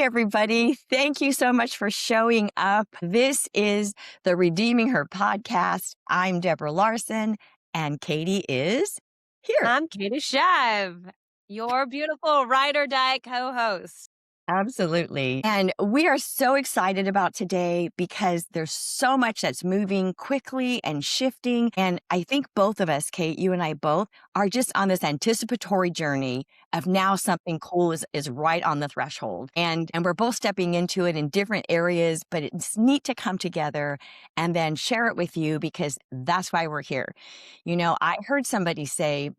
everybody. Thank you so much for showing up. This is the Redeeming Her podcast. I'm Deborah Larson, and Katie is here. I'm Katie Shive, your beautiful ride or die co-host. Absolutely. And we are so excited about today because there's so much that's moving quickly and shifting. And I think both of us, Kate, you and I both, are just on this anticipatory journey of now something cool is right on the threshold. And we're both stepping into it in different areas, but it's neat to come together and then share it with you because that's why we're here. I heard somebody say,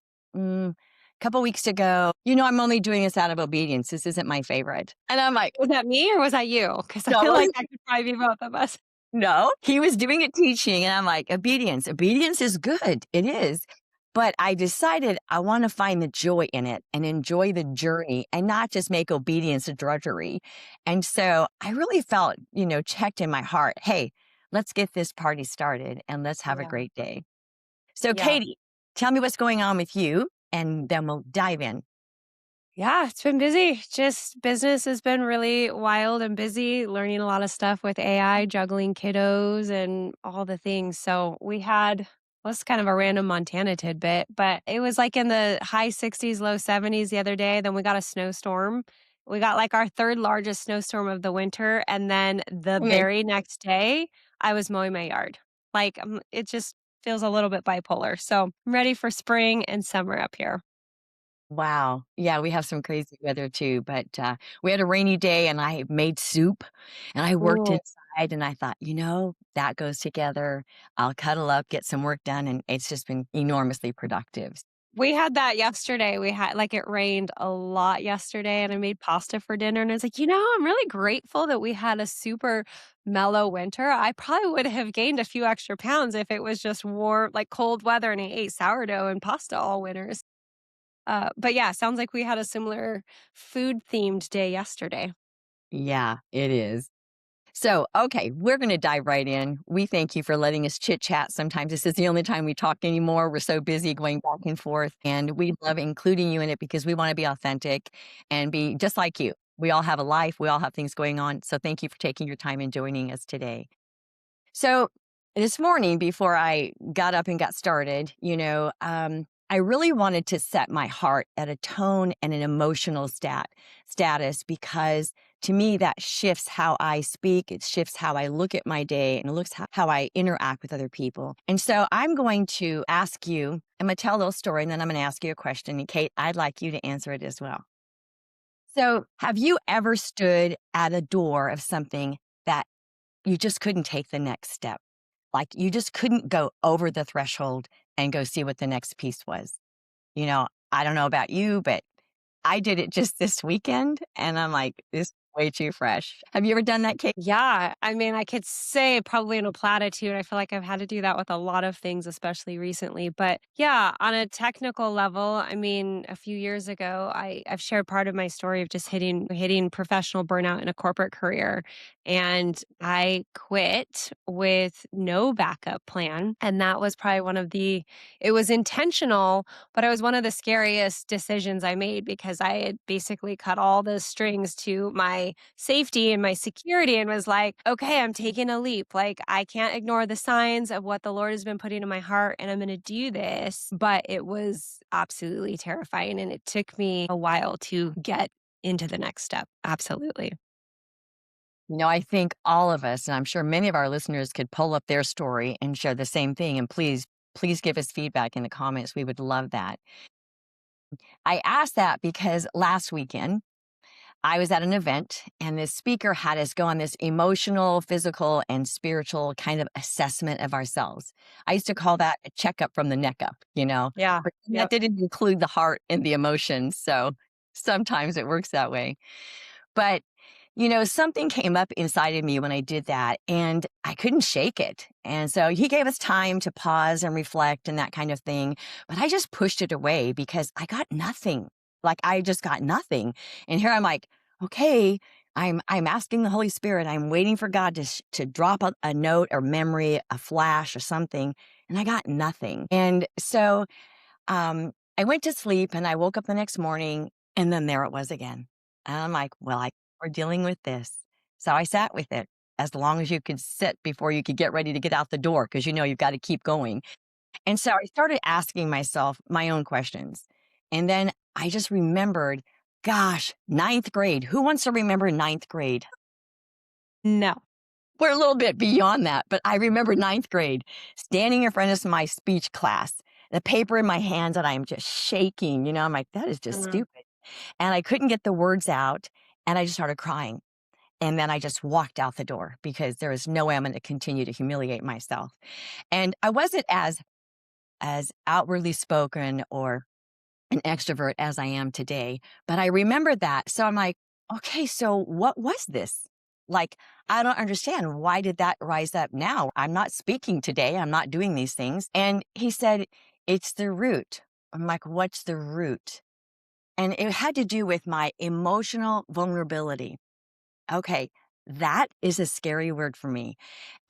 couple weeks ago, I'm only doing this out of obedience. This isn't my favorite. And I'm like, Was that me or was that you? Because I no, feel like that could probably be both of us. no, he was doing it teaching. And I'm like, obedience is good. It is. But I decided I want to find the joy in it and enjoy the journey and not just make obedience a drudgery. And so I really felt, checked in my heart, hey, let's get this party started and let's have a great day. So Yeah. Katie, tell me what's going on with you and then we'll dive in. Yeah, it's been busy. Just business has been really wild and busy, learning a lot of stuff with AI, juggling kiddos and all the things. So well, it's kind of a random Montana tidbit, but it was like in the high 60s, low 70s the other day. Then we got a snowstorm. We got like our third largest snowstorm of the winter. And then the very next day, I was mowing my yard. It just feels a little bit bipolar. So I'm ready for spring and summer up here. Wow. Yeah, we have some crazy weather too, but we had a rainy day and I made soup and I worked Ooh. inside and I thought, that goes together. I'll cuddle up, get some work done, and it's just been enormously productive. We had that yesterday. It rained a lot yesterday and I made pasta for dinner. And I was like, I'm really grateful that we had a super mellow winter. I probably would have gained a few extra pounds if it was just warm, like cold weather and I ate sourdough and pasta all winters. But yeah, sounds like we had a similar food themed day yesterday. Yeah, it is. So, okay, we're going to dive right in. We thank you for letting us chit chat. Sometimes this is the only time we talk anymore. We're so busy going back and forth, and we love including you in it because we want to be authentic and be just like you. We all have a life, we all have things going on. So, thank you for taking your time and joining us today. So, this morning, before I got up and got started, I really wanted to set my heart at a tone and an emotional status because to me, that shifts how I speak. It shifts how I look at my day and it looks how I interact with other people. And so I'm going to ask you, I'm going to tell a little story and then I'm going to ask you a question. And Kate, I'd like you to answer it as well. So have you ever stood at a door of something that you just couldn't take the next step? Like you just couldn't go over the threshold and go see what the next piece was. I don't know about you, but I did it just this weekend and I'm like, this is way too fresh. Have you ever done that, Kate? Yeah. I mean, I could say probably in a platitude. I feel like I've had to do that with a lot of things, especially recently. But yeah, on a technical level, I mean, a few years ago, I've shared part of my story of just hitting professional burnout in a corporate career. And I quit with no backup plan. And that was probably it was intentional, but it was one of the scariest decisions I made because I had basically cut all the strings to my safety and my security and was like, okay, I'm taking a leap. Like, I can't ignore the signs of what the Lord has been putting in my heart and I'm going to do this. But it was absolutely terrifying. And it took me a while to get into the next step. Absolutely. I think all of us, and I'm sure many of our listeners could pull up their story and share the same thing. And please give us feedback in the comments. We would love that. I asked that because last weekend, I was at an event and this speaker had us go on this emotional, physical, and spiritual kind of assessment of ourselves. I used to call that a checkup from the neck up, Yeah. But that didn't include the heart and the emotions. So sometimes it works that way. But, something came up inside of me when I did that and I couldn't shake it. And so he gave us time to pause and reflect and that kind of thing. But I just pushed it away because I got nothing. Like I just got nothing. And here I'm like, okay, I'm asking the Holy Spirit. I'm waiting for God to drop a note or memory, a flash or something. And I got nothing. And so I went to sleep and I woke up the next morning and then there it was again. And I'm like, well, I we're dealing with this. So I sat with it as long as you could sit before you could get ready to get out the door because you know you've got to keep going. And so I started asking myself my own questions. And then I just remembered, gosh, ninth grade. Who wants to remember ninth grade? No. We're a little bit beyond that, but I remember ninth grade standing in front of my speech class, the paper in my hands, and I'm just shaking. You know, I'm like, that is just Mm. stupid. And I couldn't get the words out. And I just started crying. And then I just walked out the door because there was no way I'm going to continue to humiliate myself. And I wasn't as outwardly spoken or an extrovert as I am today, but I remember that. So I'm like, okay, so what was this? Like, I don't understand. Why did that rise up now? I'm not speaking today. I'm not doing these things. And he said, it's the root. I'm like, what's the root? And it had to do with my emotional vulnerability. Okay, that is a scary word for me.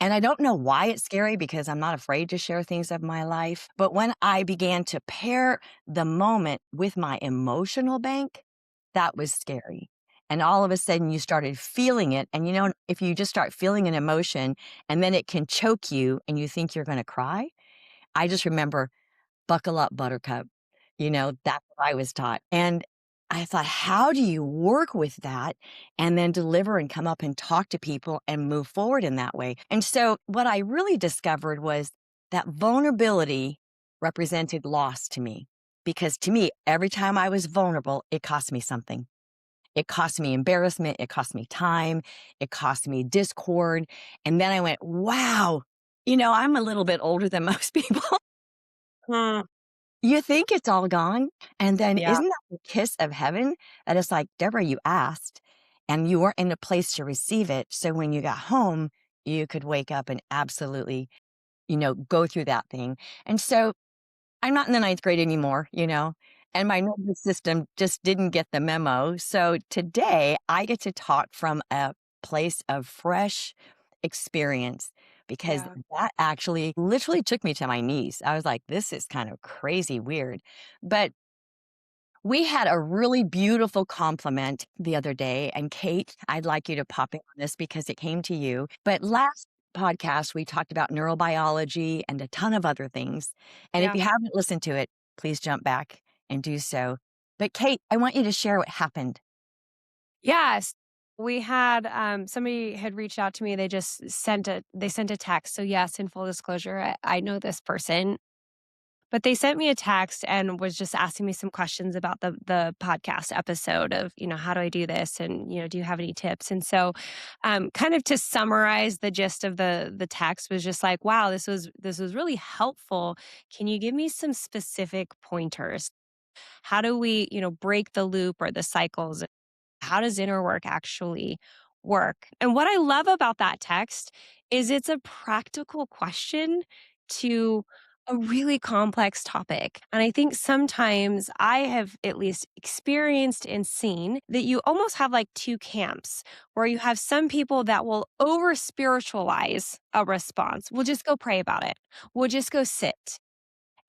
And I don't know why it's scary because I'm not afraid to share things of my life. But when I began to pair the moment with my emotional bank, that was scary. And all of a sudden you started feeling it. And you know, if you just start feeling an emotion and then it can choke you and you think you're going to cry, I just remember buckle up, buttercup. You know, that's what I was taught. And I thought, how do you work with that and then deliver and come up and talk to people and move forward in that way? And so, what I really discovered was that vulnerability represented loss to me. Because to me, every time I was vulnerable, it cost me something. It cost me embarrassment. It cost me time. It cost me discord. And then I went, wow, you know, I'm a little bit older than most people. Hmm. You think it's all gone, and then Yeah. isn't that the kiss of heaven? That it's like, "Deborah, you asked, and you weren't in a place to receive it, so when you got home, you could wake up and absolutely, you know, go through that thing." And so I'm not in the ninth grade anymore, you know, and my nervous system just didn't get the memo. So today I get to talk from a place of fresh experience because Yeah. that actually literally took me to my knees. I was like, this is kind of crazy weird. But we had a really beautiful compliment the other day. And Kate, I'd like you to pop in on this because it came to you. But last podcast, we talked about neurobiology and a ton of other things. And if Yeah. you haven't listened to it, please jump back and do so. But Kate, I want you to share what happened. Yes. We had somebody had reached out to me. They sent a text. So yes, in full disclosure, I know this person. But they sent me a text and was just asking me some questions about the podcast episode of, how do I do this? And, do you have any tips? And so, kind of to summarize the gist of the text was just like, wow, this was really helpful. Can you give me some specific pointers? How do we, break the loop or the cycles? How does inner work actually work? And what I love about that text is it's a practical question to a really complex topic. And I think sometimes I have at least experienced and seen that you almost have like two camps where you have some people that will over spiritualize a response. We'll just go pray about it. We'll just go sit.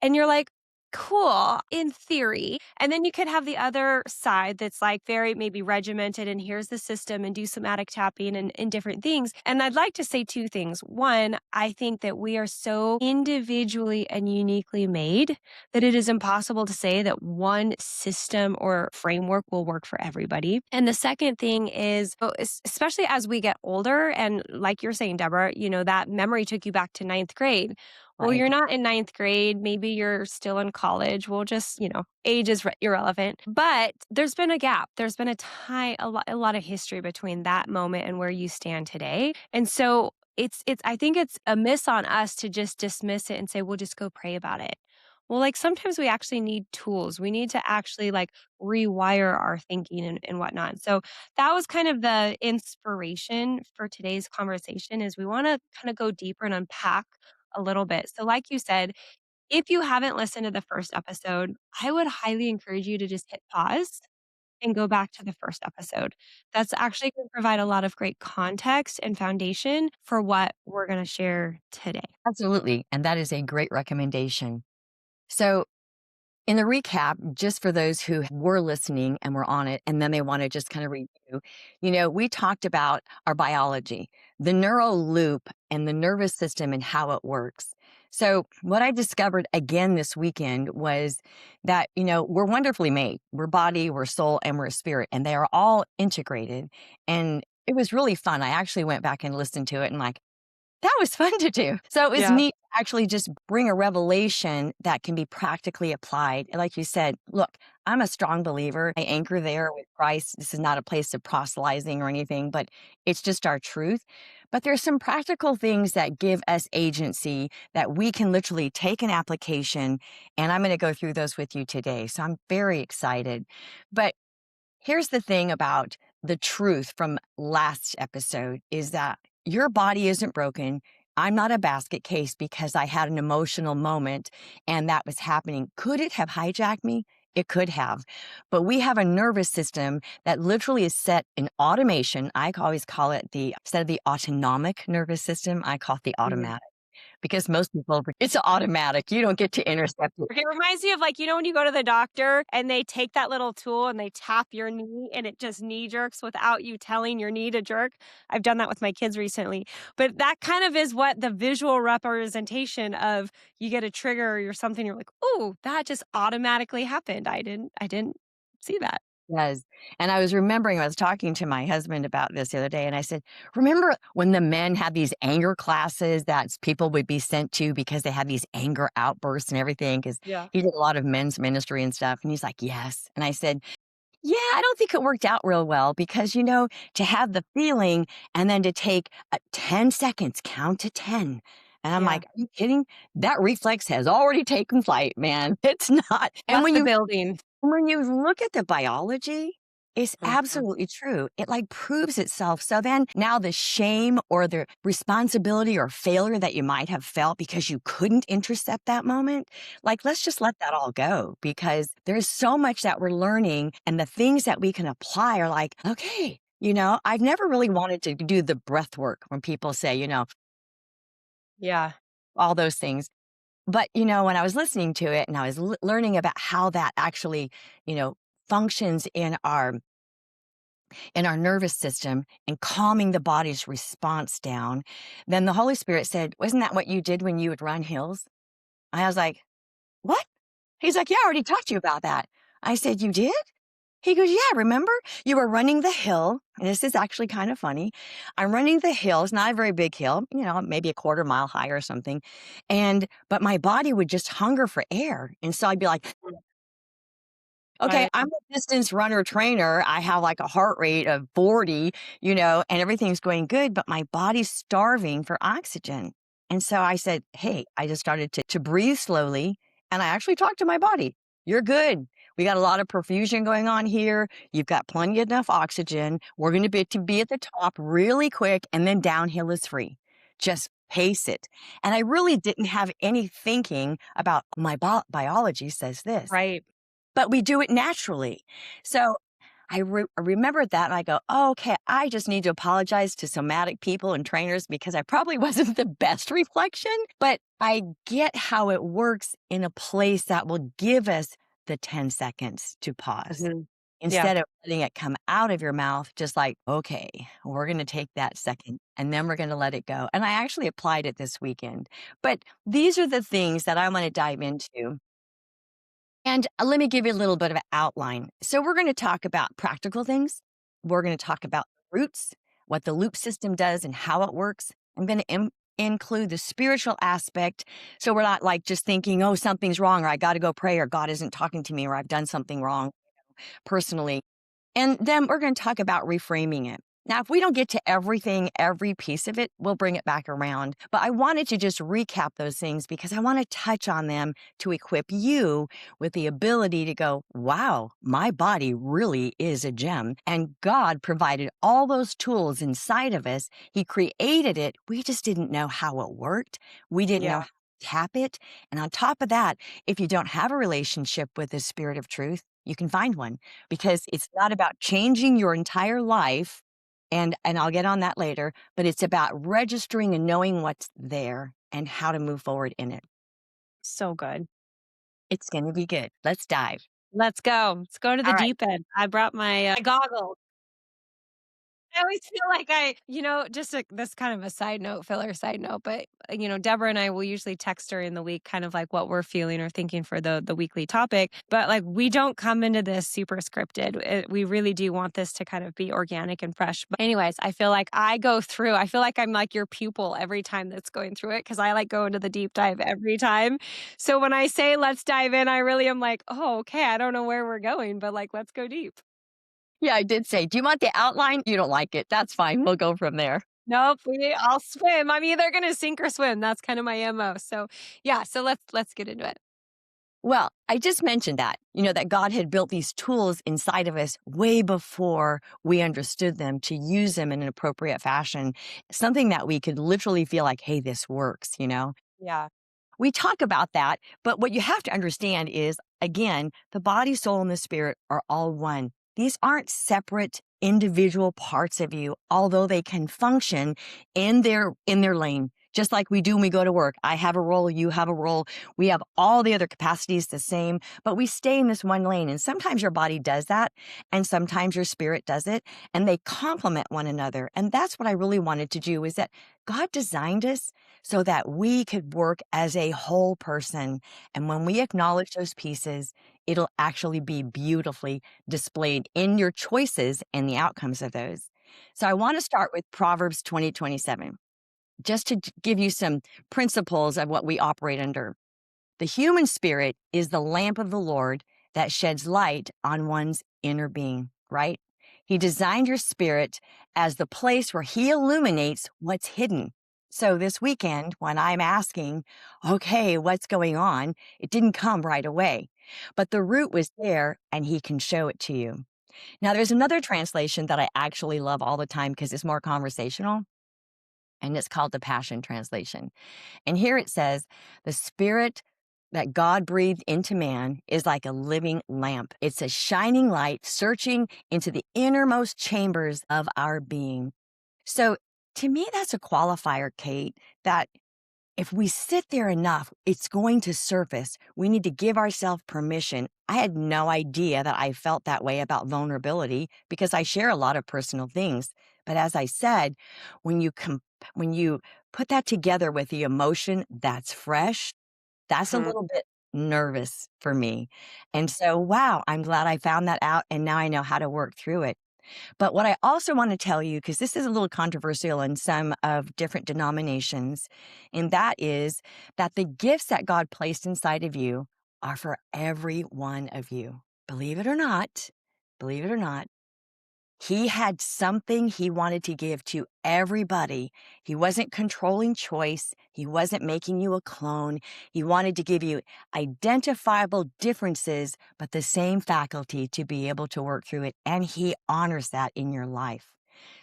And you're like, cool, in theory. And then you could have the other side that's like very maybe regimented and here's the system and do somatic tapping and different things. And I'd like to say two things. One, I think that we are so individually and uniquely made that it is impossible to say that one system or framework will work for everybody. And the second thing is, especially as we get older, and like you're saying, Deborah, that memory took you back to ninth grade. Well, Right. you're not in ninth grade. Maybe you're still in college. We'll just, age is irrelevant. But there's been a gap. There's been a lot of history between that moment and where you stand today. And so I think it's a miss on us to just dismiss it and say, we'll just go pray about it. Well, like sometimes we actually need tools. We need to actually like rewire our thinking and whatnot. So that was kind of the inspiration for today's conversation is we want to kind of go deeper and unpack a little bit. So, like you said, if you haven't listened to the first episode, I would highly encourage you to just hit pause and go back to the first episode. That's actually going to provide a lot of great context and foundation for what we're going to share today. Absolutely. And that is a great recommendation. So, In the recap, just for those who were listening and were on it, and then they want to just kind of review, we talked about our biology, the neural loop, and the nervous system and how it works. So, what I discovered again this weekend was that, we're wonderfully made. We're body, we're soul, and we're spirit, and they are all integrated. And it was really fun. I actually went back and listened to it and like, that was fun to do. So it was Yeah. neat to actually just bring a revelation that can be practically applied. And like you said, look, I'm a strong believer. I anchor there with Christ. This is not a place of proselytizing or anything, but it's just our truth. But there's some practical things that give us agency that we can literally take an application. And I'm going to go through those with you today. So I'm very excited. But here's the thing about the truth from last episode is that your body isn't broken. I'm not a basket case because I had an emotional moment and that was happening. Could it have hijacked me? It could have. But we have a nervous system that literally is set in automation. I always call it instead of the autonomic nervous system, I call it the Mhm. automatic because most people, it's automatic. You don't get to intercept it. It reminds me of like, when you go to the doctor and they take that little tool and they tap your knee and it just knee jerks without you telling your knee to jerk. I've done that with my kids recently. But that kind of is what the visual representation of you get a trigger or something, you're like, oh, that just automatically happened. I didn't see that. Yes. And I was talking to my husband about this the other day, and I said, remember when the men had these anger classes that people would be sent to because they had these anger outbursts and everything? Because Yeah. he did a lot of men's ministry and stuff. And he's like, yes. And I said, yeah, I don't think it worked out real well because, to have the feeling and then to take 10 seconds, count to 10. And I'm Yeah. like, are you kidding? That reflex has already taken flight, man. It's not. And Left the building. when you look at the biology, it's Mhm. absolutely true. It like proves itself. So then now the shame or the responsibility or failure that you might have felt because you couldn't intercept that moment, like let's just let that all go because there's so much that we're learning and the things that we can apply are like, okay, I've never really wanted to do the breath work when people say, Yeah. all those things. But, when I was listening to it and I was learning about how that actually, you know, functions in our nervous system and calming the body's response down, then the Holy Spirit said, "Wasn't that what you did when you would run hills?" I was like, "What?" He's like, "Yeah, I already talked to you about that." I said, "You did?" He goes, "Yeah, remember you were running the hill." And this is actually kind of funny. I'm running the hill. It's not a very big hill, maybe a quarter mile high or something. But my body would just hunger for air. And so I'd be like, okay, Right. I'm a distance runner trainer. I have like a heart rate of 40, and everything's going good, but my body's starving for oxygen. And so I said, hey, I just started to breathe slowly. And I actually talked to my body. You're good. We got a lot of perfusion going on here. You've got plenty enough oxygen. We're going to be at the top really quick, and then downhill is free. Just pace it. And I really didn't have any thinking about my biology says this, Right. but we do it naturally. So I remembered that and I go, oh, okay, I just need to apologize to somatic people and trainers because I probably wasn't the best reflection, but I get how it works in a place that will give us the 10 seconds to pause Mhm. Yeah. instead of letting it come out of your mouth, just like, okay, we're going to take that second and then we're going to let it go. And I actually applied it this weekend. But these are the things that I want to dive into, and let me give you a little bit of an outline. So, we're going to talk about practical things. We're going to talk about roots, what the loop system does, and how it works. I'm going to include the spiritual aspect. So, we're not like just thinking, oh, something's wrong, or I got to go pray, or God isn't talking to me, or I've done something wrong personally. And then we're going to talk about reframing it. Now, if we don't get to everything, every piece of it, we'll bring it back around. But I wanted to just recap those things because I want to touch on them to equip you with the ability to go, wow, my body really is a gem. And God provided all those tools inside of us. He created it. We just didn't know how it worked. We didn't know Yeah. how to tap it. And on top of that, if you don't have a relationship with the Spirit of Truth, you can find one because it's not about changing your entire life, and I'll get on that later, but it's about registering and knowing what's there and how to move forward in it. So good. It's going to be good. Let's dive. Let's go. Let's go to the All right. deep end. I brought my goggles. I always feel like just this kind of a side note, filler side note, but Deborah and I will usually text during the week, kind of like what we're feeling or thinking for the weekly topic. But like we don't come into this super scripted. We really do want this to kind of be organic and fresh. But anyways, I feel like I go through. I feel like I'm like your pupil every time that's going through it because I like go into the deep dive every time. So when I say let's dive in, I really am like, oh, okay. I don't know where we're going, but like let's go deep. Yeah, I did say, do you want the outline? You don't like it. That's fine. We'll go from there. Nope, I'll swim. I'm either gonna sink or swim. That's kind of my MO. So yeah, so let's get into it. Well, I just mentioned that, that God had built these tools inside of us way before we understood them to use them in an appropriate fashion, something that we could literally feel like, hey, this works. Yeah. We talk about that, but what you have to understand is, again, the body, soul, and the spirit are all one. These aren't separate individual parts of you, although they can function in their lane, just like we do when we go to work. I have a role, you have a role. We have all the other capacities the same, but we stay in this one lane. And sometimes your body does that, and sometimes your spirit does it, and they complement one another. And that's what I really wanted to do, is that God designed us so that we could work as a whole person. And when we acknowledge those pieces, it'll actually be beautifully displayed in your choices and the outcomes of those. So I want to start with Proverbs 20:27, just to give you some principles of what we operate under. The human spirit is the lamp of the Lord that sheds light on one's inner being, right? He designed your spirit as the place where he illuminates what's hidden. So this weekend, when I'm asking, okay, what's going on? It didn't come right away, but the root was there and he can show it to you. Now, there's another translation that I actually love all the time because it's more conversational, and it's called the Passion Translation. And here it says, the spirit that God breathed into man is like a living lamp. It's a shining light searching into the innermost chambers of our being. So to me, that's a qualifier, Kate, that if we sit there enough, it's going to surface. We need to give ourselves permission. I had no idea that I felt that way about vulnerability because I share a lot of personal things. But as I said, when you put that together with the emotion that's fresh, that's a Mhm. little bit nervous for me. And so, wow, I'm glad I found that out and now I know how to work through it. But what I also want to tell you, because this is a little controversial in some of different denominations, and that is that the gifts that God placed inside of you are for every one of you. Believe it or not, he had something he wanted to give to everybody. He wasn't controlling choice. He wasn't making you a clone. He wanted to give you identifiable differences, but the same faculty to be able to work through it. And he honors that in your life.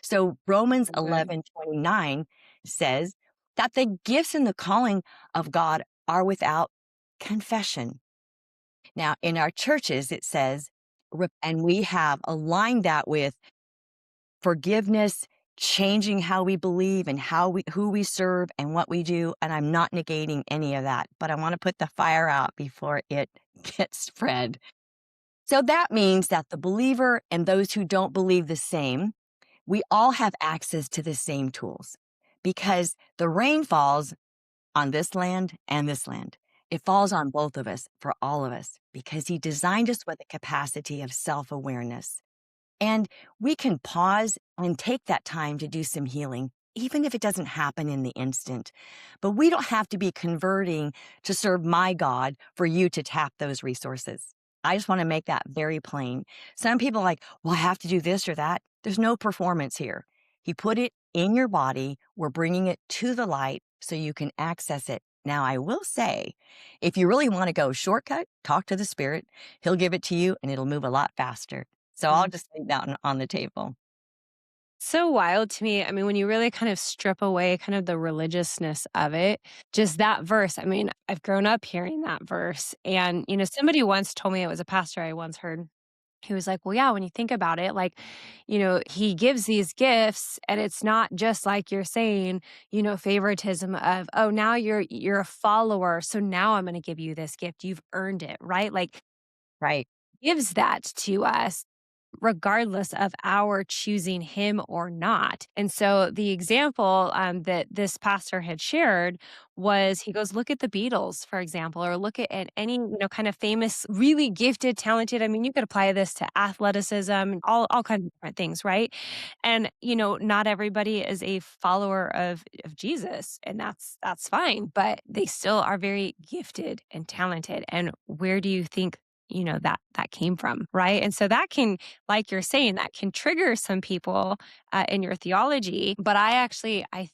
So Romans Good. 11:29 says that the gifts and the calling of God are without confession. Now, in our churches, it says, and we have aligned that with forgiveness, changing how we believe and who we serve and what we do, and I'm not negating any of that, but I want to put the fire out before it gets spread. So that means that the believer and those who don't believe the same, we all have access to the same tools because the rain falls on this land and this land. It falls on both of us, for all of us, because he designed us with a capacity of self-awareness. And we can pause and take that time to do some healing, even if it doesn't happen in the instant. But we don't have to be converting to serve my God for you to tap those resources. I just want to make that very plain. Some people are like, well, I have to do this or that. There's no performance here. He put it in your body. We're bringing it to the light so you can access it. Now, I will say, if you really want to go shortcut, talk to the Spirit. He'll give it to you and it'll move a lot faster. So I'll Mhm. just leave that on the table. So wild to me. I mean, when you really kind of strip away kind of the religiousness of it, just that verse. I mean, I've grown up hearing that verse. And, somebody once told me, it was a pastor I once heard. He was like, "Well, yeah, when you think about it, like, he gives these gifts and it's not just like you're saying, favoritism of, oh, now you're a follower, so now I'm going to give you this gift. You've earned it, right? Like Right. gives that to us regardless of our choosing him or not. And so the example that this pastor had shared was he goes, look at the Beatles, for example, or look at any, kind of famous, really gifted, talented. I mean, you could apply this to athleticism, and all kinds of different things, right? And, not everybody is a follower of Jesus, and that's fine, but they still are very gifted and talented. And where do you think that came from, right? And so that can, like you're saying, that can trigger some people in your theology. But I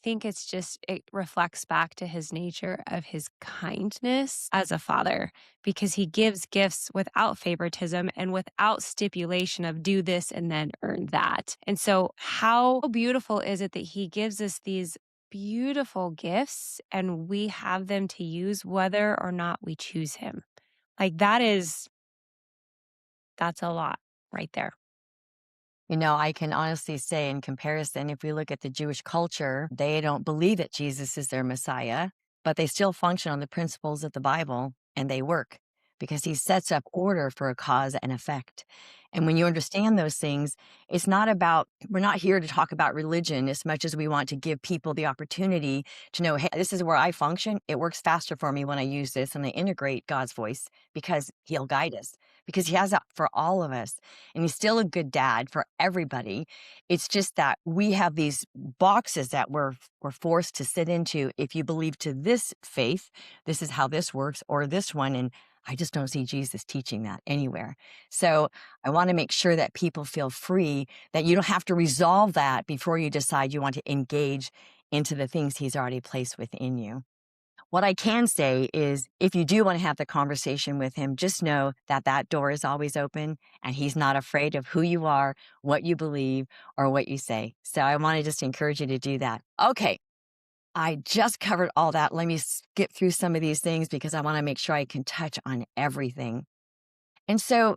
think it reflects back to his nature of his kindness as a father, because he gives gifts without favoritism and without stipulation of do this and then earn that. And so, how beautiful is it that he gives us these beautiful gifts and we have them to use whether or not we choose him? Like that's a lot right there. I can honestly say in comparison, if we look at the Jewish culture, they don't believe that Jesus is their Messiah, but they still function on the principles of the Bible and they work because he sets up order for a cause and effect. And when you understand those things, it's not about, we're not here to talk about religion as much as we want to give people the opportunity to know, hey, this is where I function. It works faster for me when I use this and I integrate God's voice because he'll guide us, because he has that for all of us and he's still a good dad for everybody. It's just that we have these boxes that we're forced to sit into. If you believe to this faith, this is how this works, or this one. And I just don't see Jesus teaching that anywhere. So I want to make sure that people feel free, that you don't have to resolve that before you decide you want to engage into the things he's already placed within you. What I can say is if you do want to have the conversation with him, just know that that door is always open and he's not afraid of who you are, what you believe, or what you say. So I want to just encourage you to do that. Okay. I just covered all that. Let me skip through some of these things because I want to make sure I can touch on everything. And so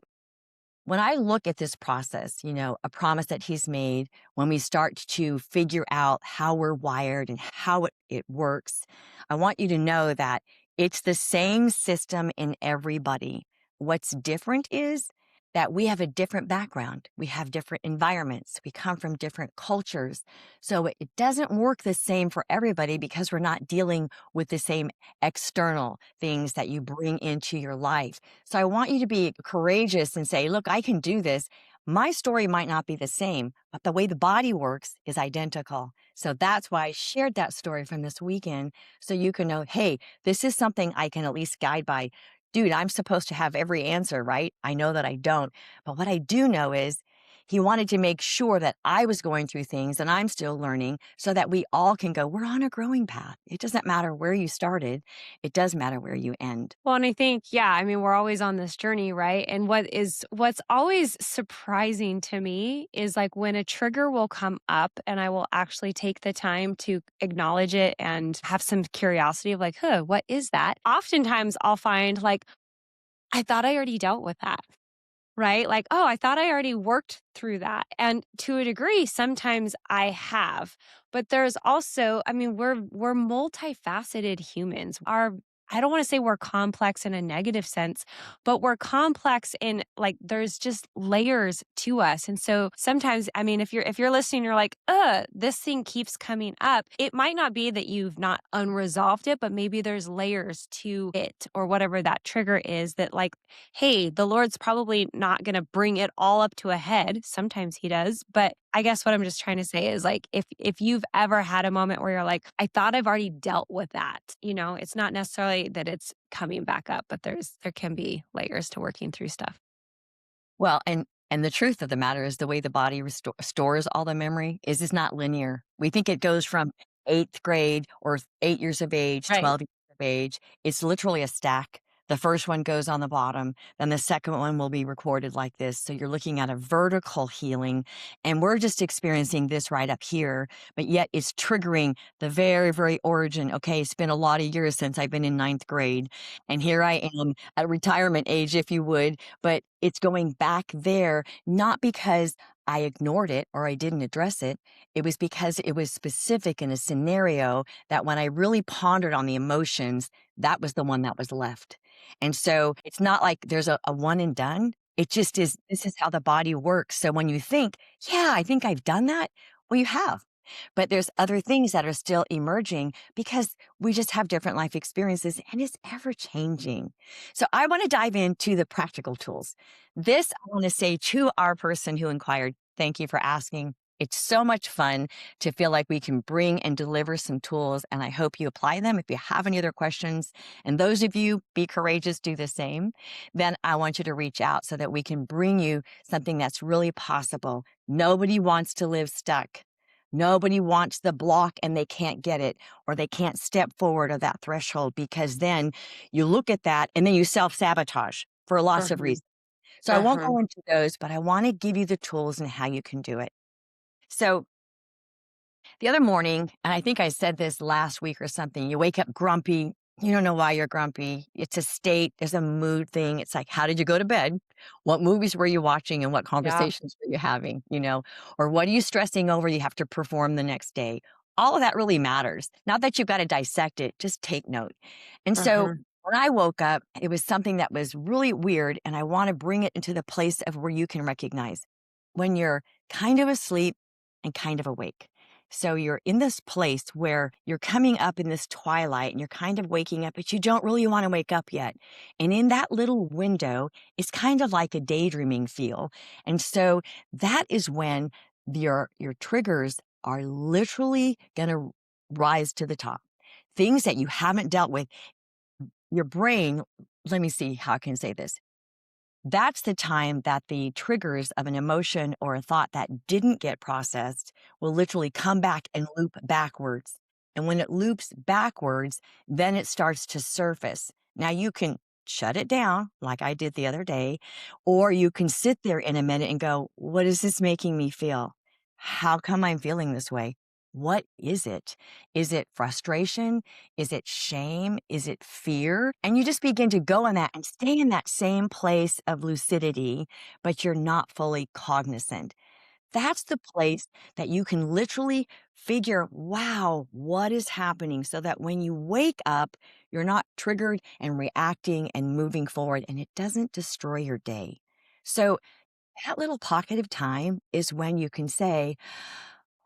when I look at this process, a promise that he's made, when we start to figure out how we're wired and how it works, I want you to know that it's the same system in everybody. What's different is that we have a different background. We have different environments. We come from different cultures. So it doesn't work the same for everybody because we're not dealing with the same external things that you bring into your life. So I want you to be courageous and say, look, I can do this. My story might not be the same, but the way the body works is identical. So that's why I shared that story from this weekend. So you can know, hey, this is something I can at least guide by. Dude, I'm supposed to have every answer, right? I know that I don't. But what I do know is he wanted to make sure that I was going through things and I'm still learning so that we all can go, we're on a growing path. It doesn't matter where you started. It does matter where you end. Well, and I think, yeah, I mean, we're always on this journey, right? And what's always surprising to me is like when a trigger will come up and I will actually take the time to acknowledge it and have some curiosity of like, huh, what is that? Oftentimes I'll find like, I thought I already dealt with that. Right? Like, "Oh, I thought I already worked through that." And to a degree, sometimes I have. But there's also I mean, we're multifaceted humans. I don't wanna say we're complex in a negative sense, but we're complex in, like, there's just layers to us. And so sometimes, I mean, if you're listening, you're like, this thing keeps coming up." It might not be that you've not unresolved it, but maybe there's layers to it or whatever that trigger is that, like, hey, the Lord's probably not going to bring it all up to a head. Sometimes he does, but I guess what I'm just trying to say is like if you've ever had a moment where you're like, I thought I've already dealt with that, it's not necessarily that it's coming back up, but there can be layers to working through stuff. Well, and the truth of the matter is the way the body stores all the memory is not linear. We think it goes from 8th grade or 8 years of age, Right. 12 years of age. It's literally a stack. The first one goes on the bottom, then the second one will be recorded like this. So you're looking at a vertical healing, and we're just experiencing this right up here, but yet it's triggering the very, very origin. Okay, it's been a lot of years since I've been in ninth grade, and here I am at retirement age, if you would, but it's going back there, not because I ignored it or I didn't address it. It was because it was specific in a scenario that when I really pondered on the emotions, that was the one that was left. And so it's not like there's a one and done. It just is, this is how the body works. So when you think, yeah, I think I've done that, well, you have. But there's other things that are still emerging because we just have different life experiences and it's ever changing. So I want to dive into the practical tools. This I want to say to our person who inquired, thank you for asking. It's so much fun to feel like we can bring and deliver some tools, and I hope you apply them. If you have any other questions, and those of you be courageous, do the same, then I want you to reach out so that we can bring you something that's really possible. Nobody wants to live stuck. Nobody wants the block and they can't get it, or they can't step forward of that threshold, because then you look at that and then you self-sabotage for lots of Mhm, reasons. So I won't mhm. go into those, but I want to give you the tools and how you can do it. So the other morning, and I think I said this last week or something, you wake up grumpy. You don't know why you're grumpy. It's a state, there's a mood thing. It's like, how did you go to bed? What movies were you watching and what Yeah. conversations were you having? Or what are you stressing over you have to perform the next day? All of that really matters. Not that you've got to dissect it, just take note. And so Mhm. when I woke up, it was something that was really weird. And I want to bring it into the place of where you can recognize when you're kind of asleep and kind of awake. So you're in this place where you're coming up in this twilight and you're kind of waking up, but you don't really want to wake up yet. And in that little window, it's kind of like a daydreaming feel. And so that is when your triggers are literally going to rise to the top. Things that you haven't dealt with. Your brain, let me see how I can say this. That's the time that the triggers of an emotion or a thought that didn't get processed will literally come back and loop backwards. And when it loops backwards, then it starts to surface. Now you can shut it down, like I did the other day, or you can sit there in a minute and go, what is this making me feel? How come I'm feeling this way? What is it? Is it frustration? Is it shame? Is it fear? And you just begin to go in that and stay in that same place of lucidity, but you're not fully cognizant. That's the place that you can literally figure, wow, what is happening? So that when you wake up, you're not triggered and reacting and moving forward, and it doesn't destroy your day. So that little pocket of time is when you can say,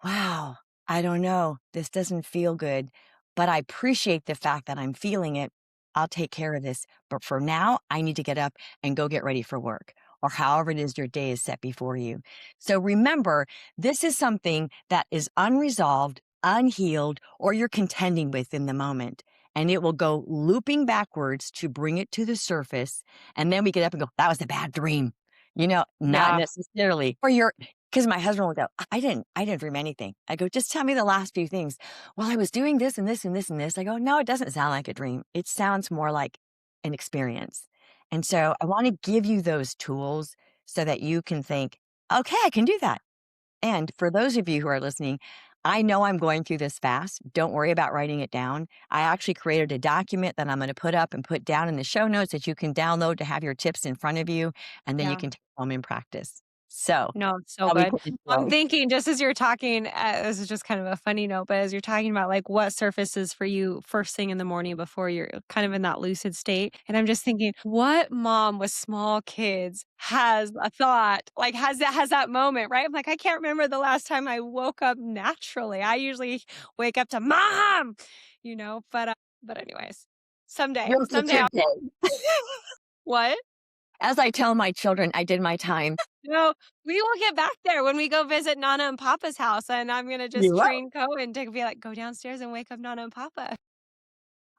wow, I don't know. This doesn't feel good, but I appreciate the fact that I'm feeling it. I'll take care of this. But for now, I need to get up and go get ready for work, or however it is your day is set before you. So remember, this is something that is unresolved, unhealed, or you're contending with in the moment. And it will go looping backwards to bring it to the surface. And then we get up and go, that was a bad dream. Not Yeah. necessarily. Or you're because my husband will go, I didn't dream anything. I go, just tell me the last few things. Well, I was doing this and this and this and this. I go, no, it doesn't sound like a dream. It sounds more like an experience. And so I want to give you those tools so that you can think, okay, I can do that. And for those of you who are listening, I know I'm going through this fast. Don't worry about writing it down. I actually created a document that I'm going to put up and put down in the show notes that you can download to have your tips in front of you, and then you Yeah. can take home and practice. So, No, so how we good. put it I'm together. thinking just as you're talking, this is just kind of a funny note, but as you're talking about like what surfaces for you first thing in the morning before you're kind of in that lucid state. And I'm just thinking, what mom with small kids has a thought, like has that moment, right? I'm like, I can't remember the last time I woke up naturally. I usually wake up to mom, but anyways, someday, Yours a someday good I'll day. what? As I tell my children, I did my time. No, we will get back there when we go visit Nana and Papa's house, and I'm gonna just You will. train Cohen to be like, "Go downstairs and wake up Nana and Papa."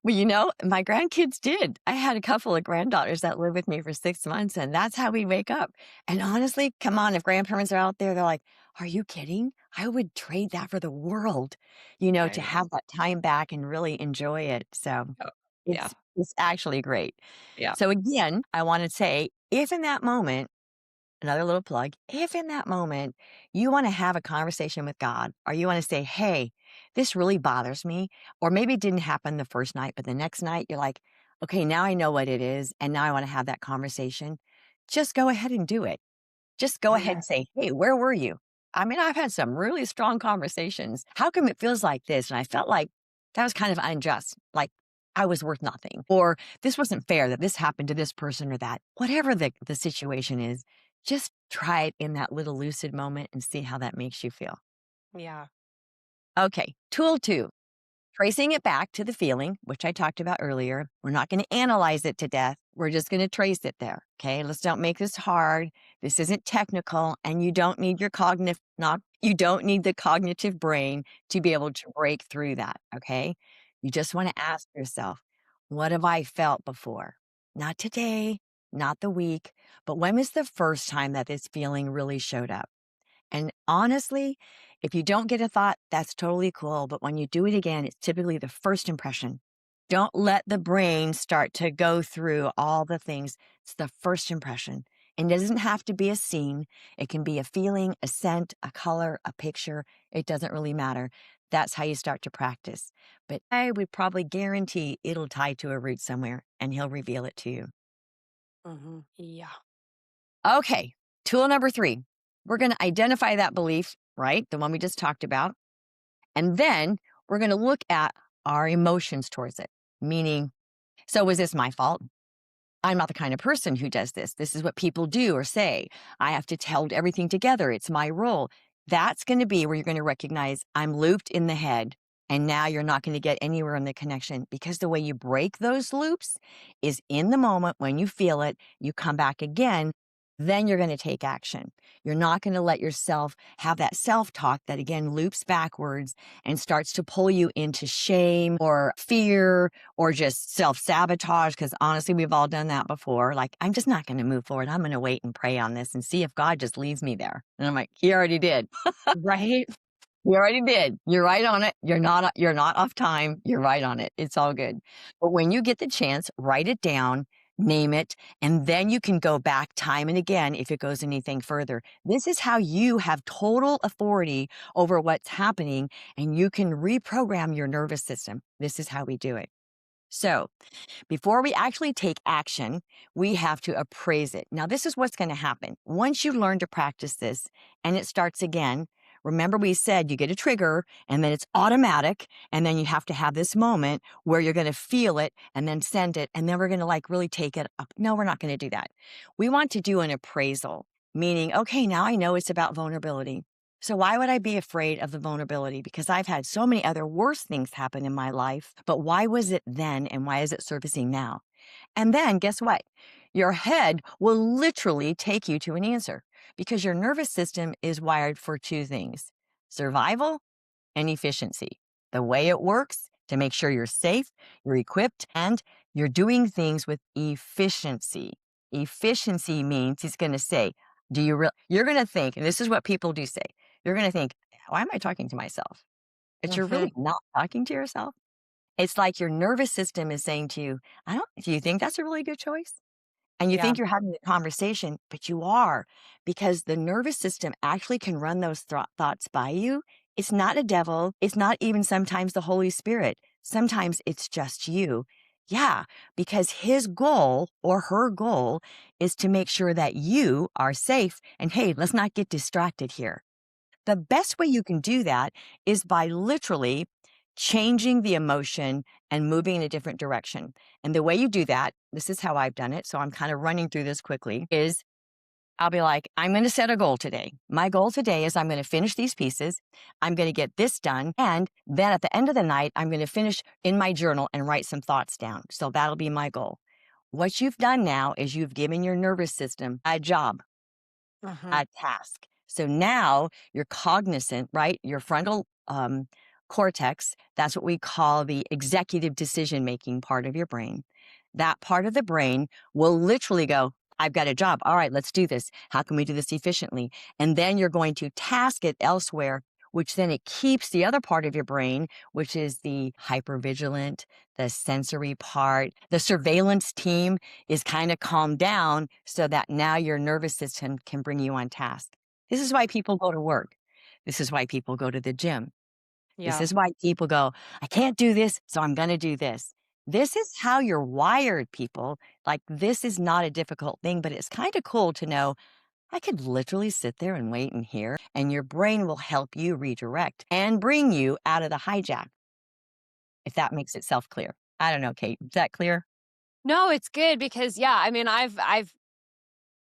Well, my grandkids did. I had a couple of granddaughters that lived with me for 6 months, and that's how we wake up. And honestly, come on, if grandparents are out there, they're like, are you kidding? I would trade that for the world, I to know. have that time back and really enjoy it. So, Yeah. It's actually great. Yeah. So again, I wanna say, if in that moment another little plug, if in that moment you wanna have a conversation with God or you wanna say, "Hey, this really bothers me," or maybe it didn't happen the first night, but the next night you're like, "Okay, now I know what it is, and now I wanna have that conversation," just go ahead and do it. Just go ahead Mhm. and say, "Hey, where were you? I mean, I've had some really strong conversations. How come it feels like this?" And I felt like that was kind of unjust, like I was worth nothing, or this wasn't fair that this happened to this person or that. Whatever the situation is, just try it in that little lucid moment and see how that makes you feel. Yeah. Okay, tool 2. Tracing it back to the feeling, which I talked about earlier. We're not going to analyze it to death. We're just going to trace it there. Okay. Let's don't make this hard. This isn't technical, and you don't need your cognitive not you don't need the cognitive brain to be able to break through that. Okay. You just want to ask yourself, what have I felt before? Not today, not the week, but when was the first time that this feeling really showed up? And honestly, if you don't get a thought, that's totally cool. But when you do it again, it's typically the first impression. Don't let the brain start to go through all the things. It's the first impression. And it doesn't have to be a scene. It can be a feeling, a scent, a color, a picture. It doesn't really matter. That's how you start to practice. But I would probably guarantee it'll tie to a root somewhere and he'll reveal it to you. Mhm. Yeah. Okay, tool number 3. We're going to identify that belief, right? The one we just talked about. And then we're going to look at our emotions towards it, meaning, so was this my fault? I'm not the kind of person who does this. This is what people do or say. I have to hold everything together. It's my role. That's going to be where you're going to recognize I'm looped in the head. And now you're not going to get anywhere in the connection because the way you break those loops is in the moment when you feel it, you come back again, then you're going to take action. You're not going to let yourself have that self talk that again loops backwards and starts to pull you into shame or fear or just self sabotage. Because honestly, we've all done that before. Like, I'm just not going to move forward. I'm going to wait and pray on this and see if God just leads me there. And I'm like, He already did. Right? You already did. You're right on it. You're not off time. You're right on it. It's all good. But when you get the chance, write it down, name it, and then you can go back time and again if it goes anything further. This is how you have total authority over what's happening and you can reprogram your nervous system. This is how we do it. So, before we actually take action, we have to appraise it. Now, this is what's going to happen. Once you learn to practice this and it starts again, remember we said you get a trigger and then it's automatic. And then you have to have this moment where you're going to feel it and then send it. And then we're going to like really take it up. No, we're not going to do that. We want to do an appraisal, meaning, okay, now I know it's about vulnerability. So why would I be afraid of the vulnerability? Because I've had so many other worse things happen in my life, but why was it then and why is it surfacing now? And then guess what? Your head will literally take you to an answer because your nervous system is wired for two things: survival and efficiency. The way it works to make sure you're safe, you're equipped, and you're doing things with efficiency. Efficiency means he's going to say, do you really, you're going to think, and this is what people do say, you're going to think, why am I talking to myself? But you're Mhm. really not talking to yourself. It's like your nervous system is saying to you, do you think that's a really good choice? And you Yeah. think you're having a conversation, but you are, because the nervous system actually can run those thoughts by you. It's not a devil. It's not even sometimes the Holy Spirit. Sometimes it's just you. Yeah, because his goal or her goal is to make sure that you are safe. And hey, let's not get distracted here. The best way you can do that is by literally changing the emotion and moving in a different direction. And the way you do that, this is how I've done it. So I'm kind of running through this quickly is I'll be like, I'm going to set a goal today. My goal today is I'm going to finish these pieces. I'm going to get this done. And then at the end of the night, I'm going to finish in my journal and write some thoughts down. So that'll be my goal. What you've done now is you've given your nervous system a job, Mhm. a task. So now you're cognizant, right? Your frontal cortex, that's what we call the executive decision making part of your brain. That part of the brain will literally go, I've got a job. All right, let's do this. How can we do this efficiently? And then you're going to task it elsewhere which then it keeps the other part of your brain, which is the hypervigilant, the sensory part, the surveillance team is kind of calmed down so that now your nervous system can bring you on task. This is why people go to work. This is why people go to the gym. This Yeah. is why people go, I can't do this, so I'm going to do this. This is how you're wired, people. Like, this is not a difficult thing, but it's kind of cool to know I could literally sit there and wait and hear, and your brain will help you redirect and bring you out of the hijack, if that makes itself clear. I don't know, Kate. Is that clear? No, it's good because yeah, I mean, I've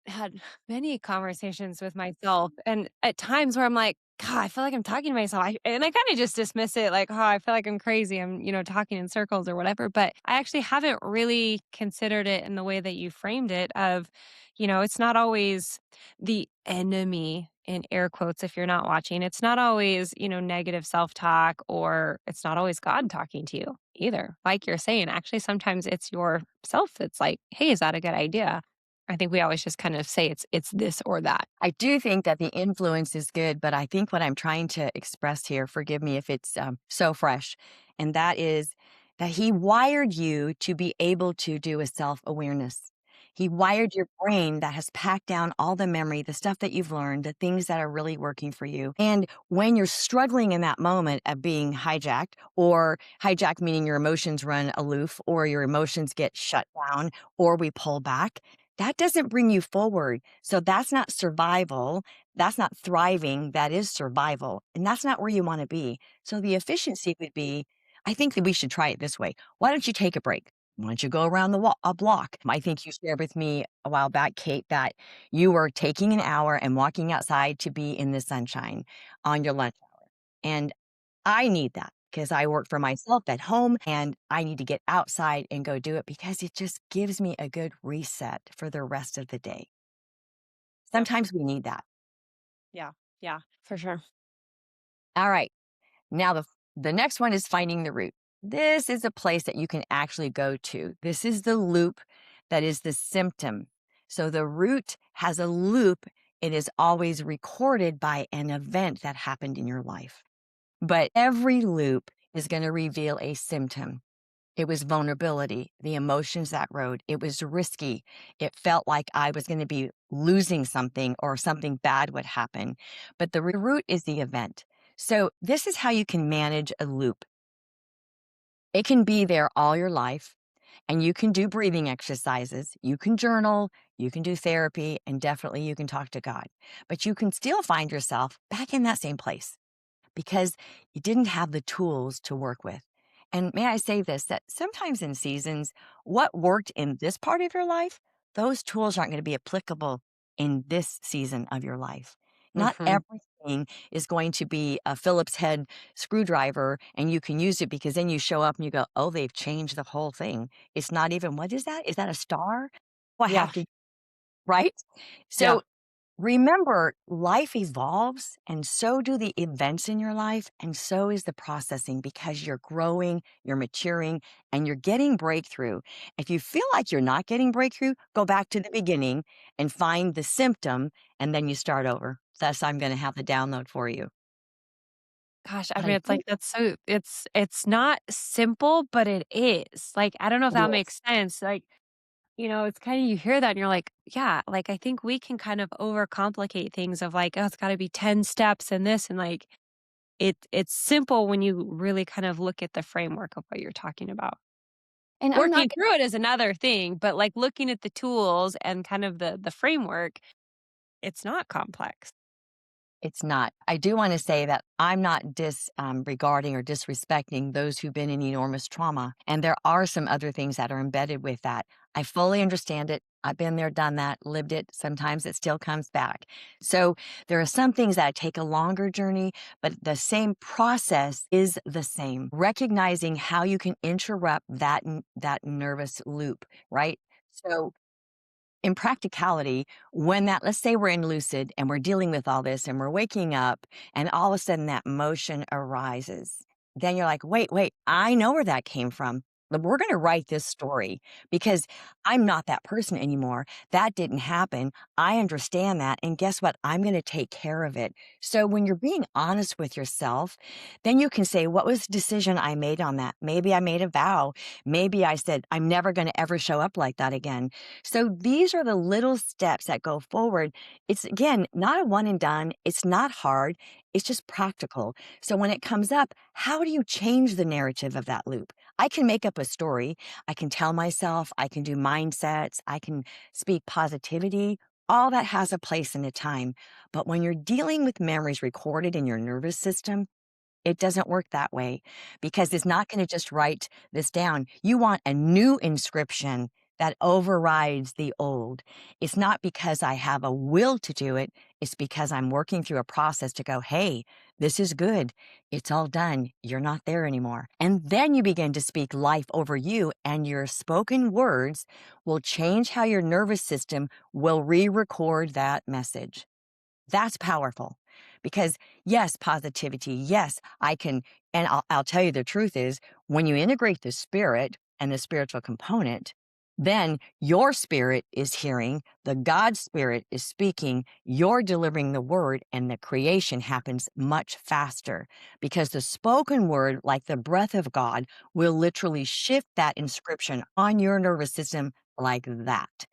had many conversations with myself and at times where I'm like, God, I feel like I'm talking to myself. And I kind of just dismiss it like, oh, I feel like I'm crazy. I'm, talking in circles or whatever. But I actually haven't really considered it in the way that you framed it of, it's not always the enemy in air quotes if you're not watching. It's not always, negative self-talk or it's not always God talking to you either. Like you're saying, actually, sometimes it's yourself that's like, hey, is that a good idea? I think we always just kind of say it's this or that. I do think that the influence is good, but I think what I'm trying to express here, forgive me if it's so fresh, and that is that he wired you to be able to do a self awareness. He wired your brain that has packed down all the memory, the stuff that you've learned, the things that are really working for you. And when you're struggling in that moment of being hijacked, or hijacked meaning your emotions run aloof, or your emotions get shut down, or we pull back, that doesn't bring you forward. So that's not survival. That's not thriving. That is survival. And that's not where you want to be. So the efficiency would be, I think that we should try it this way. Why don't you take a break? Why don't you go around a block? I think you shared with me a while back, Kate, that you were taking an hour and walking outside to be in the sunshine on your lunch hour. And I need that because I work for myself at home and I need to get outside and go do it because it just gives me a good reset for the rest of the day. Yep. Sometimes we need that. Yeah. Yeah, for sure. All right. Now the next one is finding the root. This is a place that you can actually go to. This is the loop that is the symptom. So the root has a loop. It is always recorded by an event that happened in your life. But every loop is going to reveal a symptom. It was vulnerability, the emotions that rode. It was risky. It felt like I was going to be losing something or something bad would happen. But the root is the event. So this is how you can manage a loop. It can be there all your life, and you can do breathing exercises. You can journal, you can do therapy, and definitely you can talk to God. But you can still find yourself back in that same place because you didn't have the tools to work with. And may I say this, that sometimes in seasons, what worked in this part of your life, those tools aren't going to be applicable in this season of your life. Not Mhm. everything is going to be a Phillips head screwdriver and you can use it because then you show up and you go, oh, they've changed the whole thing. It's not even, what is that? Is that a star? Oh, I have Yeah. to, right? Yeah. So remember, life evolves, and so do the events in your life, and so is the processing because you're growing, you're maturing, and you're getting breakthrough. If you feel like you're not getting breakthrough, go back to the beginning and find the symptom, and then you start over. Thus, I'm going to have the download for you. Gosh, I But mean, I it's like think that's so it's not simple, but it is. Like, I don't know if it that is. makes sense. Like, it's kinda you hear that and you're like, yeah, like, I think we can kind of overcomplicate things of like, oh, it's gotta be 10 steps and this and like it's simple when you really kind of look at the framework of what you're talking about. And I'm not Working through it is another thing, but like looking at the tools and kind of the framework, it's not complex. It's not. I do want to say that I'm not disregarding or disrespecting those who've been in enormous trauma. And there are some other things that are embedded with that. I fully understand it. I've been there, done that, lived it. Sometimes it still comes back. So there are some things that take a longer journey, but the same process is the same. Recognizing how you can interrupt that nervous loop, right? So in practicality, when that, let's say we're in lucid and we're dealing with all this and we're waking up and all of a sudden that motion arises, then you're like, wait, I know where that came from. we're going to write this story because I'm not that person anymore. That didn't happen. I understand that. And guess what? I'm going to take care of it. So when you're being honest with yourself, then you can say, what was the decision I made on that? Maybe I made a vow. Maybe I said, I'm never going to ever show up like that again. So these are the little steps that go forward. It's again, not a one and done. It's not hard. It's just practical. So when it comes up, how do you change the narrative of that loop? I can make up a story. I can tell myself, I can do mindsets, I can speak positivity. All that has a place and a time. But when you're dealing with memories recorded in your nervous system, it doesn't work that way because it's not going to just write this down. You want a new inscription that overrides the old. It's not because I have a will to do it. It's because I'm working through a process to go, hey, this is good. It's all done. You're not there anymore. And then you begin to speak life over you, and your spoken words will change how your nervous system will re record that message. That's powerful because yes, positivity. Yes, I can. And I'll tell you the truth is when you integrate the spirit and the spiritual component, then your spirit is hearing, the God spirit is speaking, you're delivering the word, and the creation happens much faster because the spoken word, like the breath of God, will literally shift that inscription on your nervous system like that.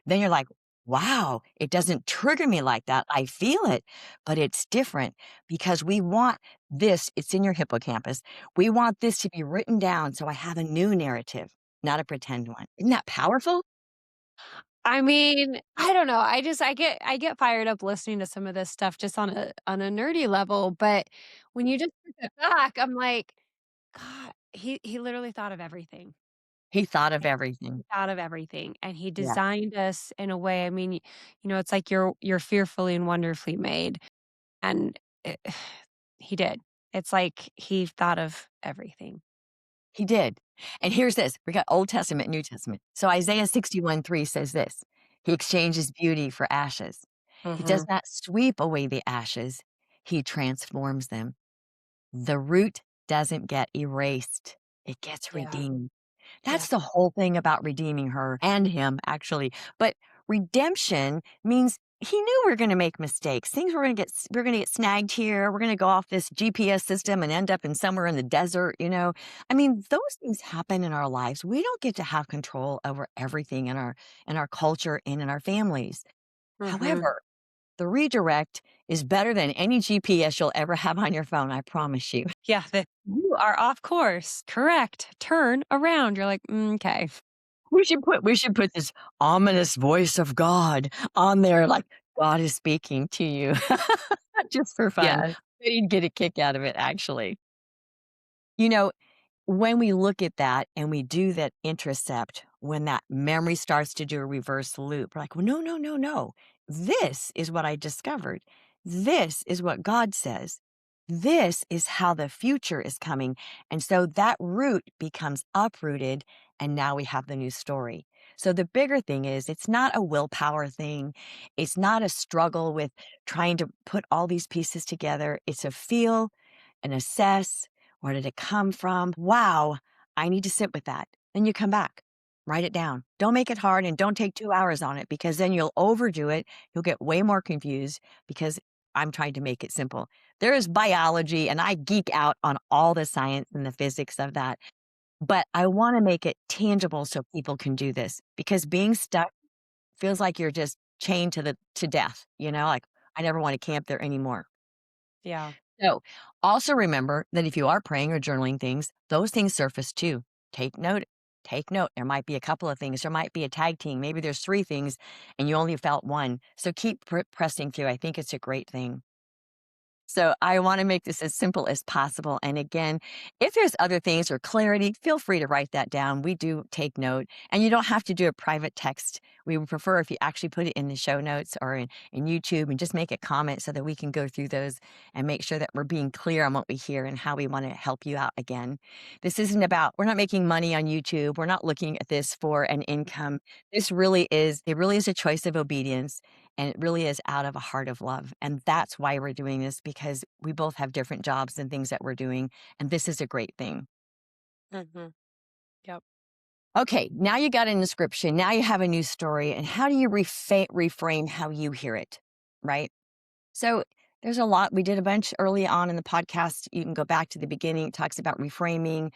Then you're like, wow, it doesn't trigger me like that. I feel it, but it's different because we want this, it's in your hippocampus. We want this to be written down so I have a new narrative, not a pretend one. Isn't that powerful? I mean, I don't know. I get fired up listening to some of this stuff just on a nerdy level, but when you just took it back, I'm like, God, he literally thought of everything. He thought of everything. Thought of everything, and he Yeah, designed us in a way. I mean, it's like you're fearfully and wonderfully made, and it, he did. It's like he thought of everything. he did. And here's this, we got Old Testament, New Testament. So Isaiah 61:3 says this, he exchanges beauty for ashes. He does Mhm. not sweep away the ashes, he transforms them. The root doesn't get erased, it gets Yeah. redeemed. Yeah. That's the whole thing about redeeming her and him, actually. But redemption means he knew we are going to make mistakes. Things we're going to get snagged here. We're going to go off this GPS system and end up in somewhere in the desert, you know. I mean, those things happen in our lives. We don't get to have control over everything in our culture and in our families. Mhm. However, the redirect is better than any GPS you'll ever have on your phone, I promise you. Yeah, the you are off course. Correct. Turn around. You're like, "Okay." We should put this ominous voice of God on there, like God is speaking to you, just for fun. Yes. But you'd get a kick out of it, actually. You know, when we look at that and we do that intercept, when that memory starts to do a reverse loop, we're like, well, no, no, no, no. This is what I discovered. This is what God says. This is how the future is coming. And so that root becomes uprooted, and now we have the new story. So the bigger thing is, it's not a willpower thing. It's not a struggle with trying to put all these pieces together. It's a feel, an assess, where did it come from? Wow, I need to sit with that. Then you come back, write it down. Don't make it hard and don't take 2 hours on it because then you'll overdo it. You'll get way more confused because I'm trying to make it simple. There is biology, and I geek out on all the science and the physics of that. But I want to make it tangible so people can do this because being stuck feels like you're just chained to death, you know, like I never want to camp there anymore. Yeah. So, also remember that if you are praying or journaling things, those things surface too. Take note. Take note. There might be a couple of things. There might be a tag team. Maybe there's three things and you only felt one. So keep pressing through. I think it's a great thing. So I want to make this as simple as possible. And again, if there's other things or clarity, feel free to write that down. We do take note. And you don't have to do a private text. We would prefer if you actually put it in the show notes or in YouTube and just make a comment so that we can go through those and make sure that we're being clear on what we hear and how we want to help you out again. This isn't about, we're not making money on YouTube. We're not looking at this for an income. It really is a choice of obedience. And it really is out of a heart of love. And that's why we're doing this because we both have different jobs and things that we're doing. And this is a great thing. Mhm. Yep. Okay, now you got an inscription. Now you have a new story. And how do you reframe how you hear it? Right. So there's a lot. We did a bunch early on in the podcast. You can go back to the beginning. It talks about reframing,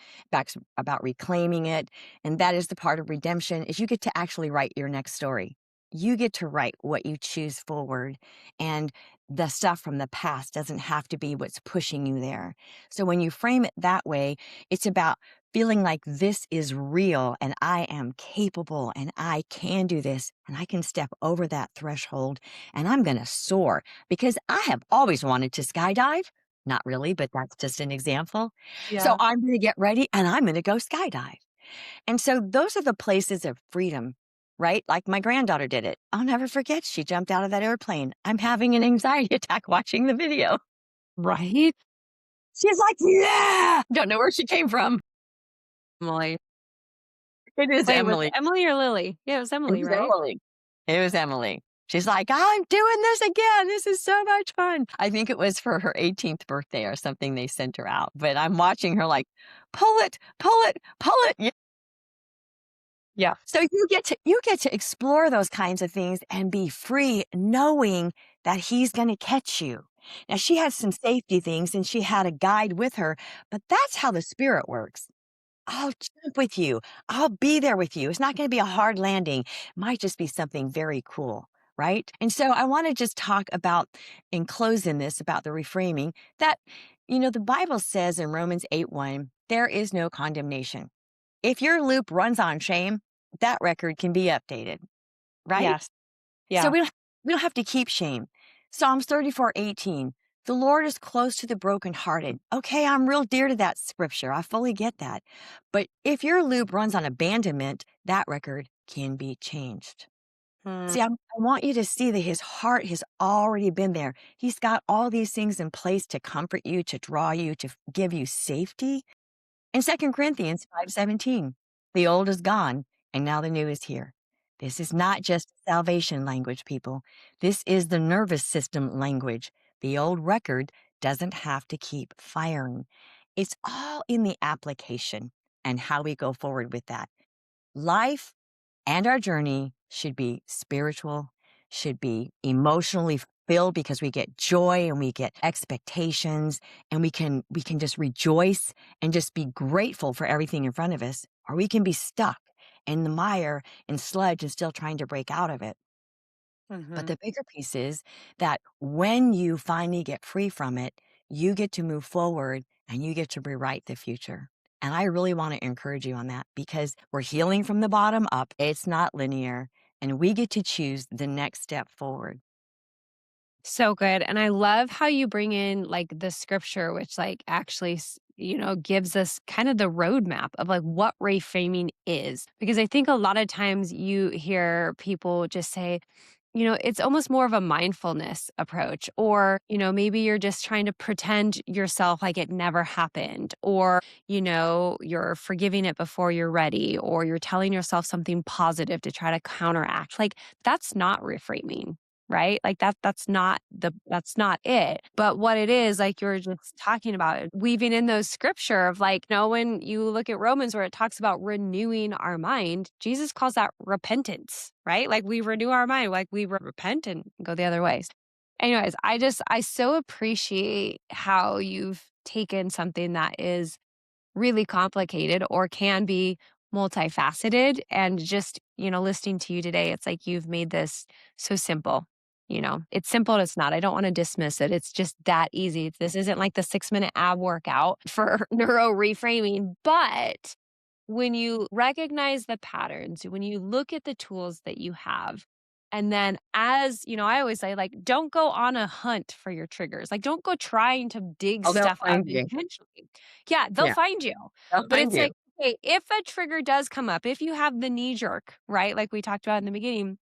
about reclaiming it. And that is the part of redemption is you get to actually write your next story. You get to write what you choose forward. And the stuff from the past doesn't have to be what's pushing you there. So when you frame it that way, it's about feeling like this is real and I am capable and I can do this and I can step over that threshold and I'm going to soar because I have always wanted to skydive. Not really, but that's just an example. So Yeah. I'm going to get ready and I'm going to go skydive. And so those are the places of freedom, right? Like my granddaughter did it. I'll never forget. She jumped out of that airplane. I'm having an anxiety attack watching the video. Right? She's like, yeah. Don't know where she came from. Emily. It is Wait, was it Emily. Emily or Lily? Yeah, it was It Emily, was right? Emily. It was Emily. She's like, I'm doing this again. This is so much fun. I think it was for her 18th birthday or something they sent her out. But I'm watching her like, pull it, pull it, pull it. Yeah. Yeah. So you get to explore those kinds of things and be free knowing that he's going to catch you. Now she had some safety things and she had a guide with her, but that's how the spirit works. I'll jump with you. I'll be there with you. It's not going to be a hard landing. It might just be something very cool. Right. And so I want to just talk about and close in this about the reframing that, the Bible says in Romans 8:1, there is no condemnation. If your loop runs on shame, that record can be updated. Right. Yes. So Yeah. we don't have to keep shame. Psalms 34:18. The Lord is close to the brokenhearted. Okay, I'm real dear to that scripture. I fully get that. But if your loop runs on abandonment, that record can be changed. Mm. See, I want you to see that his heart has already been there. He's got all these things in place to comfort you, to draw you, to give you safety. In 2 Corinthians 5:17, the old is gone and now the new is here. This is not just salvation language, people. This is the nervous system language. The old record doesn't have to keep firing. It's all in the application and how we go forward with that. Life and our journey should be spiritual, should be emotionally filled because we get joy and we get expectations and we can just rejoice and just be grateful for everything in front of us, or we can be stuck in the mire and sludge and still trying to break out of it. But Mhm. the bigger piece is that when you finally get free from it, you get to move forward and you get to rewrite the future. And I really want to encourage you on that because we're healing from the bottom up. It's not linear. And we get to choose the next step forward. So good. And I love how you bring in like the scripture, which like actually, gives us kind of the roadmap of like what reframing is. Because I think a lot of times you hear people just say, it's almost more of a mindfulness approach, or, maybe you're just trying to pretend yourself like it never happened, or, you're forgiving it before you're ready, or you're telling yourself something positive to try to counteract. Like that's not reframing. Right? Like that's not it. But what it is, like you were just talking about, weaving in those scripture of like, when you look at Romans where it talks about renewing our mind, Jesus calls that repentance, right? Like we renew our mind, like we repent and go the other ways. Anyways, I so appreciate how you've taken something that is really complicated or can be multifaceted. And just, listening to you today, it's like you've made this so simple. It's simple and it's not. I don't want to dismiss it. It's just that easy. This isn't like the 6-minute ab workout for neuro reframing. But when you recognize the patterns, when you look at the tools that you have, and then as I always say, like, don't go on a hunt for your triggers. Like, don't go trying to dig Oh, they'll stuff up find you. intentionally. Yeah, they'll Yeah, find you. they'll But find it's like, you. okay, if a trigger does come up, if you have the knee jerk, right? Like we talked about in the beginning,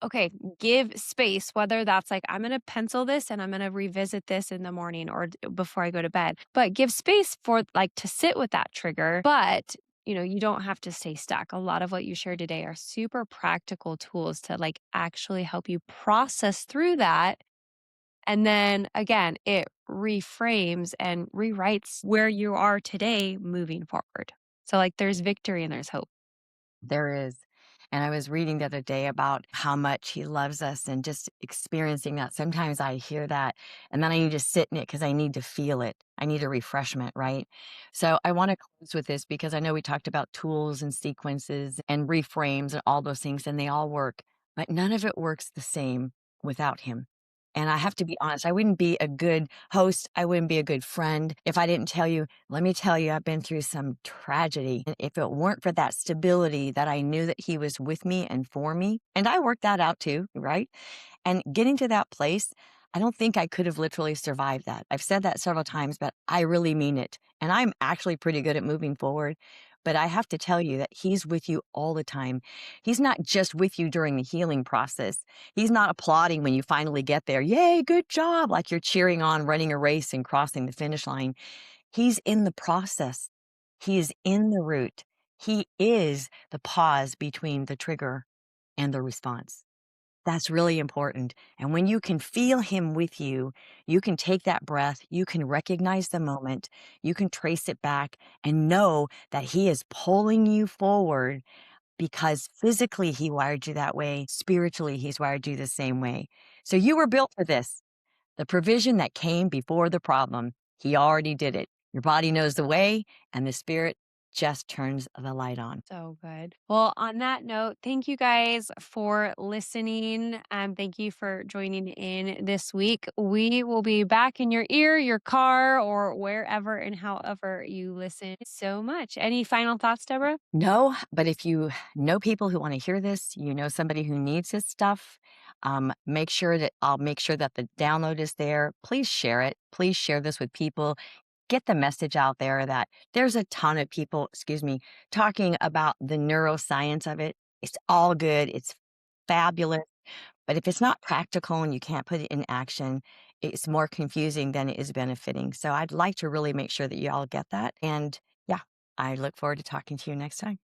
okay, give space, whether that's like, I'm going to pencil this and I'm going to revisit this in the morning or before I go to bed, but give space for like to sit with that trigger. But, you don't have to stay stuck. A lot of what you shared today are super practical tools to like actually help you process through that. And then again, it reframes and rewrites where you are today moving forward. So, like, there's victory and there's hope. There is. And I was reading the other day about how much he loves us and just experiencing that. Sometimes I hear that and then I need to sit in it because I need to feel it. I need a refreshment, right? So I want to close with this because I know we talked about tools and sequences and reframes and all those things, and they all work, but none of it works the same without him. And I have to be honest, I wouldn't be a good host. I wouldn't be a good friend if I didn't tell you, let me tell you, I've been through some tragedy. And if it weren't for that stability that I knew that he was with me and for me, and I worked that out too, right? And getting to that place, I don't think I could have literally survived that. I've said that several times, but I really mean it. And I'm actually pretty good at moving forward. But I have to tell you that he's with you all the time. He's not just with you during the healing process. He's not applauding when you finally get there. Yay, good job. Like you're cheering on running a race and crossing the finish line. He's in the process. He is in the route. He is the pause between the trigger and the response. That's really important. And when you can feel him with you, you can take that breath, you can recognize the moment, you can trace it back and know that he is pulling you forward because physically he wired you that way, spiritually he's wired you the same way. So you were built for this. The provision that came before the problem, he already did it. Your body knows the way, and the spirit just turns the light on. So good. Well, on that note, thank you guys for listening. Thank you for joining in this week. We will be back in your ear, your car, or wherever and however you listen so much. Any final thoughts, Deborah? No, but if you know people who want to hear this, you know somebody who needs this stuff, make sure that I'll make sure that the download is there. Please share it. Please share this with people. Get the message out there that there's a ton of people, excuse me, talking about the neuroscience of it. It's all good. It's fabulous. But if it's not practical and you can't put it in action, it's more confusing than it is benefiting. So I'd like to really make sure that you all get that. And yeah, I look forward to talking to you next time.